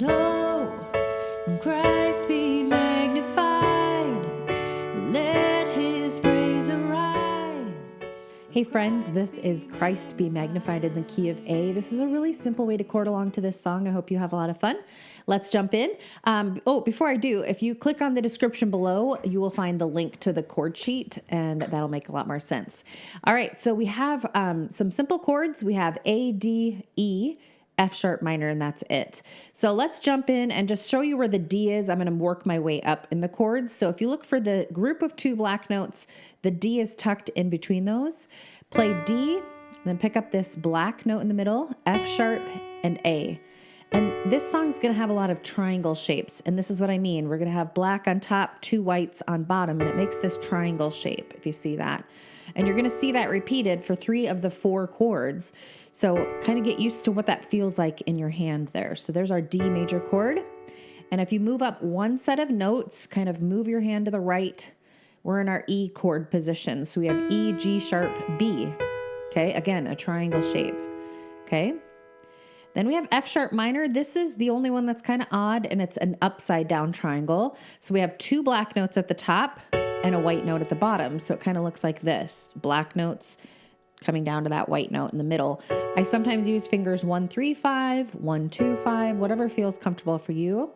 And oh, Christ be magnified, let his praise arise. Hey friends, this is Christ Be Magnified in the key of A. This is a really simple way to chord along to this song. I hope you have a lot of fun. Let's jump in. Before I do, if you click on the description below, you will find the link to the chord sheet, and that'll make a lot more sense. All right, so we have some simple chords. We have A, D, E, F sharp minor, and that's it. So let's jump in and just show you where the D is. I'm going to work my way up in the chords. So if you look for the group of two black notes, the D is tucked in between those. Play D, then pick up this black note in the middle, F sharp and A. And this song's going to have a lot of triangle shapes. And this is what I mean. We're going to have black on top, two whites on bottom, and it makes this triangle shape, if you see that. And you're going to see that repeated for 3 of the 4 chords. So kind of get used to what that feels like in your hand there. So there's our D major chord. And if you move up one set of notes, kind of move your hand to the right, we're in our E chord position. So we have E, G sharp, B. Okay, again, a triangle shape. Okay. Then we have F sharp minor. This is the only one that's kind of odd, and it's an upside down triangle. So we have 2 black notes at the top and a white note at the bottom. So it kind of looks like this. Black notes coming down to that white note in the middle. I sometimes use fingers 1, 3, 5, 1, 2, 5, whatever feels comfortable for you.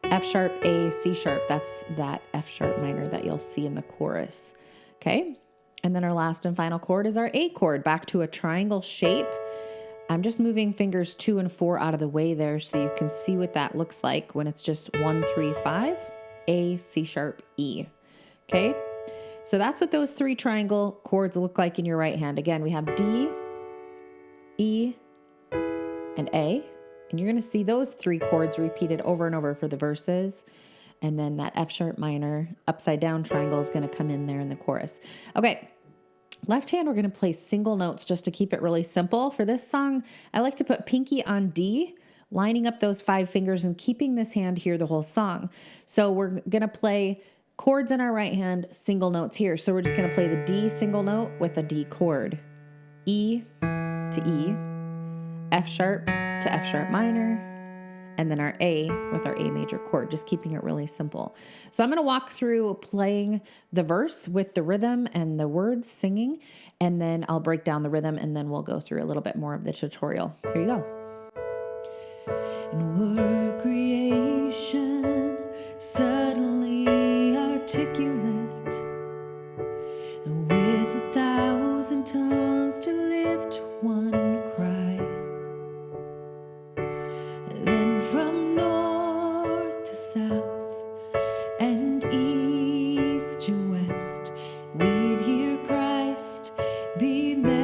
F sharp, A, C sharp. That's that F sharp minor that you'll see in the chorus. Okay. And then our last and final chord is our A chord, back to a triangle shape. I'm just moving fingers 2 and 4 out of the way there so you can see what that looks like when it's just 1, 3, 5, A, C sharp, E. Okay, so that's what those 3 triangle chords look like in your right hand. Again, we have D, E, and A, and you're going to see those 3 chords repeated over and over for the verses. And then that F sharp minor upside down triangle is going to come in there in the chorus. Okay. Left hand, we're going to play single notes just to keep it really simple. For this song, I like to put pinky on D, lining up those 5 fingers and keeping this hand here the whole song. So we're going to play chords in our right hand, single notes here. So we're just going to play the D single note with a D chord. E to E, F sharp to F sharp minor, and then our A with our A major chord, just keeping it really simple. So I'm going to walk through playing the verse with the rhythm and the words singing, and then I'll break down the rhythm, and then we'll go through a little bit more of the tutorial. Here you go. And were creation suddenly articulate, and with 1,000 tongues to lift one cry. Then from north to south and east to west, we'd hear Christ be magnified.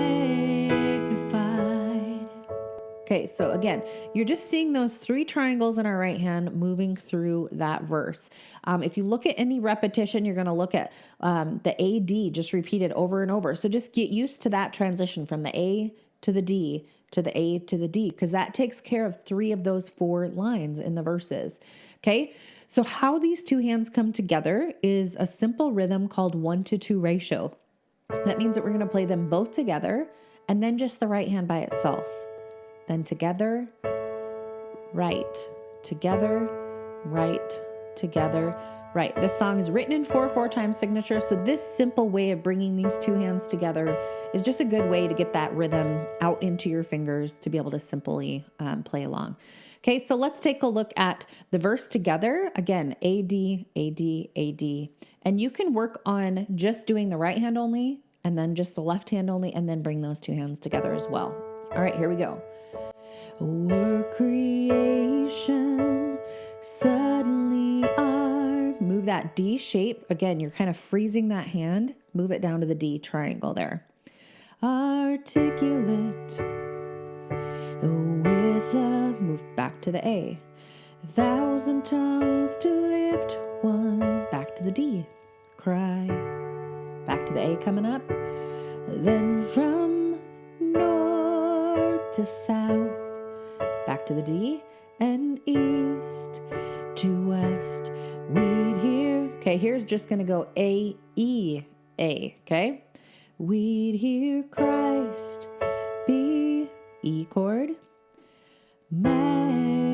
Okay, so again, you're just seeing those 3 triangles in our right hand moving through that verse. If you look at any repetition, you're going to look at the A, D just repeated over and over. So just get used to that transition from the A to the D to the A to the D, because that takes care of 3 of those 4 lines in the verses. Okay, so how these 2 hands come together is a simple rhythm called 1-to-2 ratio. That means that we're going to play them both together and then just the right hand by itself. Then together, right, together, right, together, right. This song is written in 4/4 time signature, so this simple way of bringing these 2 hands together is just a good way to get that rhythm out into your fingers to be able to simply play along. Okay, so let's take a look at the verse together. Again, A, D, A, D, A, D. And you can work on just doing the right hand only, and then just the left hand only, and then bring those 2 hands together as well. All right, here we go. Were creation suddenly move that D shape. Again, you're kind of freezing that hand. Move it down to the D triangle there. Articulate with a move back to the A. 1,000 tongues to lift one. Back to the D. Cry. Back to the A coming up. Then from north to south. Back to the D. And east to west. We'd hear. Okay, here's just going to go A, E, A. Okay? We'd hear Christ be E chord. Magnified.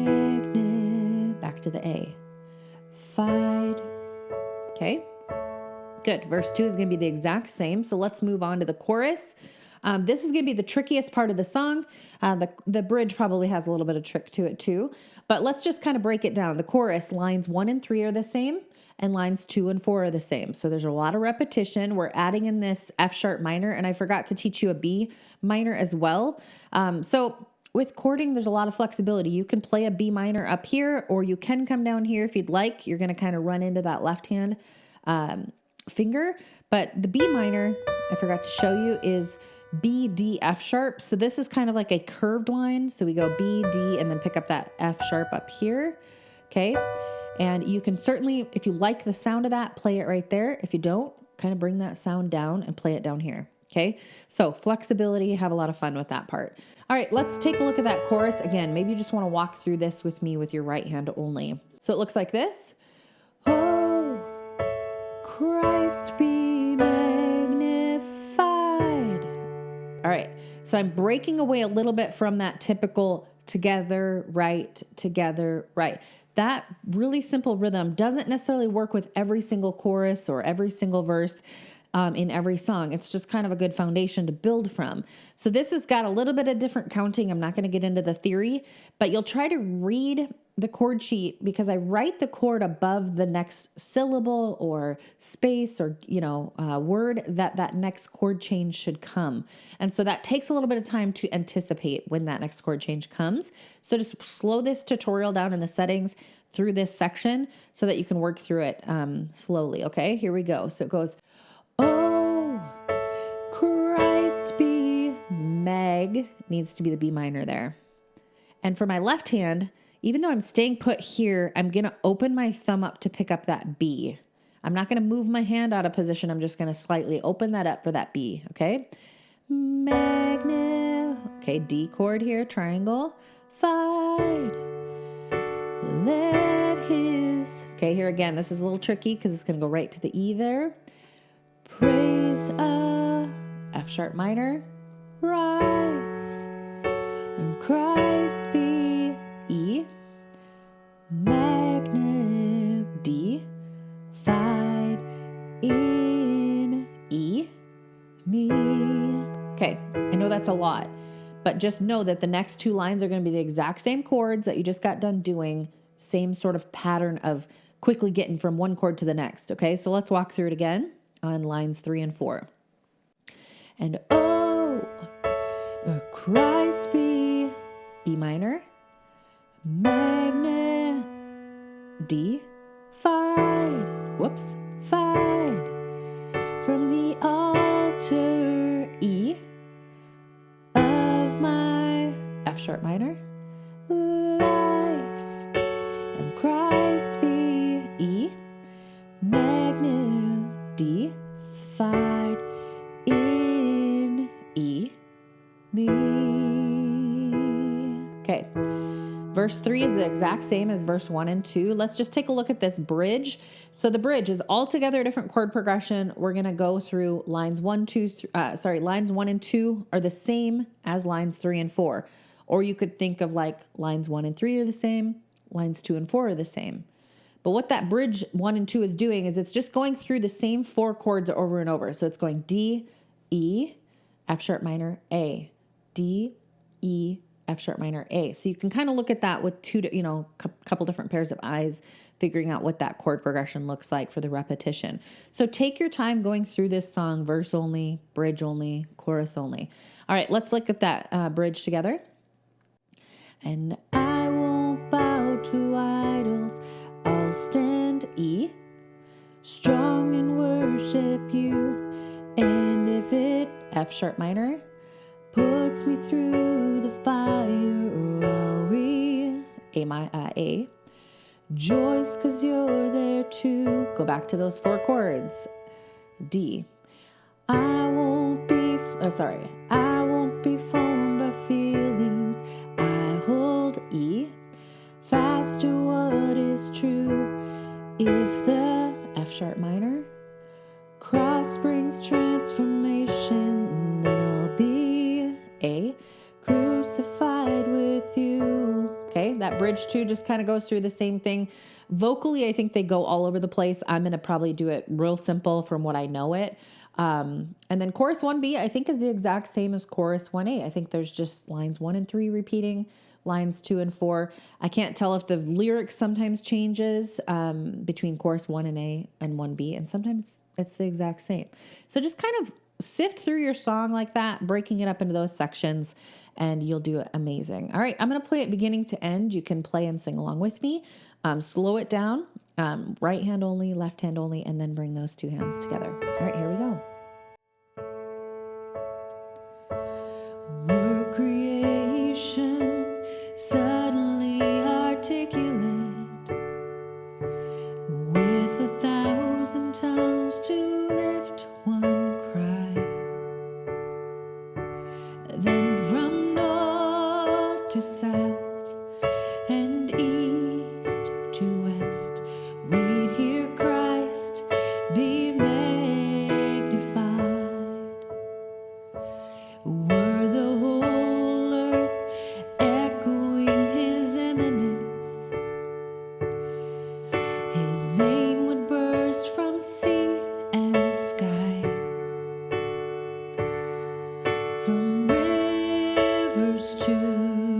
to the A. Fied. Okay. Good. Verse 2 is going to be the exact same. So let's move on to the chorus. This is going to be the trickiest part of the song. The bridge probably has a little bit of trick to it too, but let's just kind of break it down. The chorus, lines 1 and 3 are the same, and lines 2 and 4 are the same. So there's a lot of repetition. We're adding in this F sharp minor, and I forgot to teach you a B minor as well. So with chording, there's a lot of flexibility. You can play a B minor up here, or you can come down here if you'd like. You're going to kind of run into that left hand finger, but the B minor, I forgot to show you, is B, D, F sharp. So this is kind of like a curved line. So we go B, D, and then pick up that F sharp up here. Okay. And you can certainly, if you like the sound of that, play it right there. If you don't, kind of bring that sound down and play it down here. Okay. So flexibility, have a lot of fun with that part. All right, let's take a look at that chorus. Again, maybe you just want to walk through this with me with your right hand only. So it looks like this. Oh, Christ be magnified. All right, so I'm breaking away a little bit from that typical together, right, together, right. That really simple rhythm doesn't necessarily work with every single chorus or every single verse in every song. It's just kind of a good foundation to build from. So this has got a little bit of different counting. I'm not going to get into the theory, but you'll try to read the chord sheet because I write the chord above the next syllable or space or, word that next chord change should come. And so that takes a little bit of time to anticipate when that next chord change comes. So just slow this tutorial down in the settings through this section so that you can work through it slowly. Okay, here we go. So it goes, oh, Christ be mag, needs to be the B minor there. And for my left hand, even though I'm staying put here, I'm going to open my thumb up to pick up that B. I'm not going to move my hand out of position. I'm just going to slightly open that up for that B, okay? Okay, D chord here, triangle, fied, let his, okay, here again, this is a little tricky because it's going to go right to the E there. Praise F sharp minor, rise, and Christ be E, D, fied in E, me. Okay, I know that's a lot, but just know that the next two lines are going to be the exact same chords that you just got done doing, same sort of pattern of quickly getting from one chord to the next. Okay, so let's walk through it again on lines 3 and 4. And oh, Christ be B minor, D, fied, fied, from the altar E of my F sharp minor, life, and Christ be E, D, fied in E, me. Okay. Verse 3 is the exact same as verse 1 and 2. Let's just take a look at this bridge. So the bridge is altogether a different chord progression. We're going to go through lines 1 and 2 are the same as lines 3 and 4. Or you could think of like lines 1 and 3 are the same, lines 2 and 4 are the same. But what that bridge 1 and 2 is doing is it's just going through the same 4 chords over and over. So it's going D, E, F sharp minor, A, D, E, F sharp minor, A. So you can kind of look at that with couple different pairs of eyes, figuring out what that chord progression looks like for the repetition. So take your time going through this song, verse only, bridge only, chorus only. All right, let's look at that bridge together. And I won't bow to idols, I'll stand E, strong and worship you. And if it, F sharp minor, puts me through the fire, I'll A, joyce 'cause you're there too. Go back to those 4 chords. D, I won't be formed by feelings. I hold E, fast to what is true. If the F sharp minor cross brings transformation, then I'll be A, crucified with you. Okay, that bridge 2 just kind of goes through the same thing. Vocally, I think they go all over the place. I'm going to probably do it real simple from what I know it. And then chorus 1B, I think, is the exact same as chorus 1A. I think there's just lines 1 and 3 repeating, lines 2 and 4. I can't tell if the lyrics sometimes changes between chorus 1 and A and 1B, and sometimes it's the exact same. So just kind of sift through your song like that, breaking it up into those sections, and you'll do it amazing. All right, I'm going to play it beginning to end. You can play and sing along with me. Slow it down, right hand only, left hand only, and then bring those 2 hands together. All right, here we go. Were creation suddenly articulate with 1,000 tongues to lift one cry? Then from north to south and east to west, we'd hear Christ be magnified. Were the whole earth echoing his eminence, his name would burst from sea and sky. From rivers to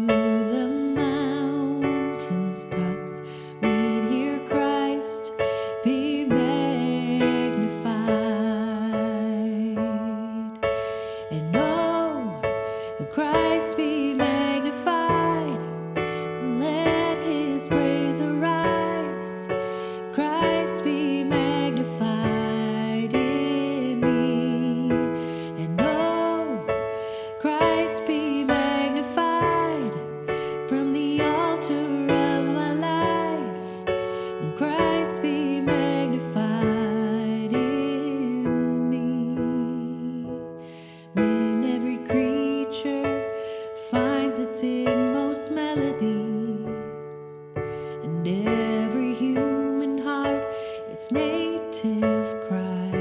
the mountains' tops, we'd hear Christ be magnified. And oh, Christ be magnified. Let his praise arise. Christ be magnified in me. And oh, Christ be magnified from the altar of my life. And Christ be magnified in me. When every creature finds its inmost melody, and every human heart its native cry,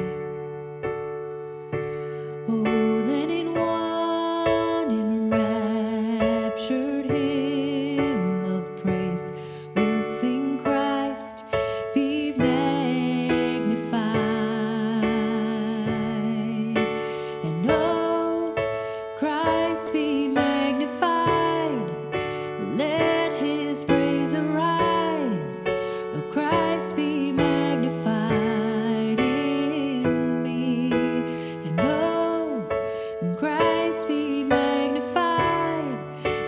oh, then in one enraptured hymn of praise we'll sing Christ be magnified. And oh, Christ be magnified. Let his praise arise. Oh, Christ be magnified in me. And oh, Christ be magnified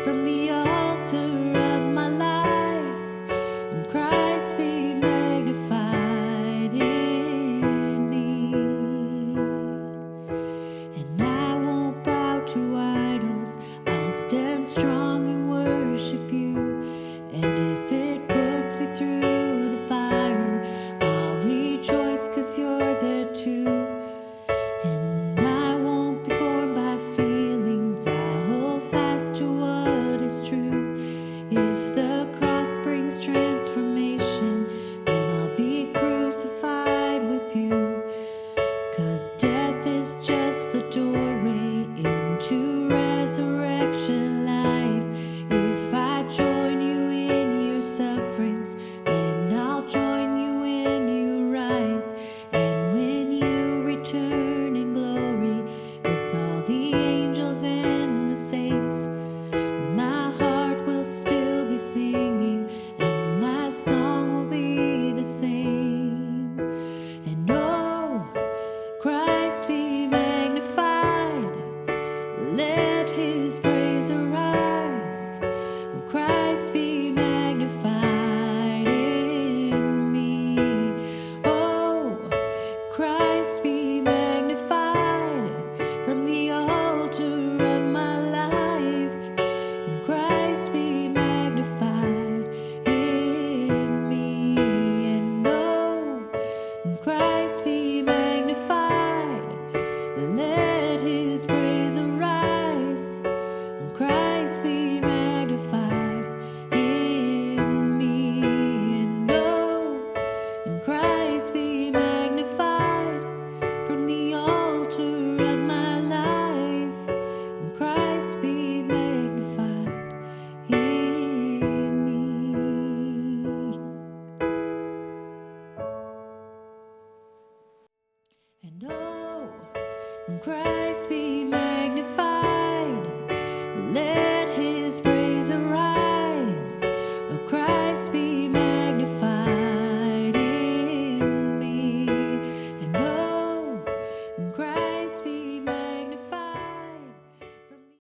from the altar of my life. And Christ be magnified in me. And I won't bow to idols, I'll stand strong and worship you. And if it puts me through the fire, I'll rejoice 'cause you're there too. And I won't be formed by feelings, I'll hold fast to what is true. If the cross brings transformation, Christ be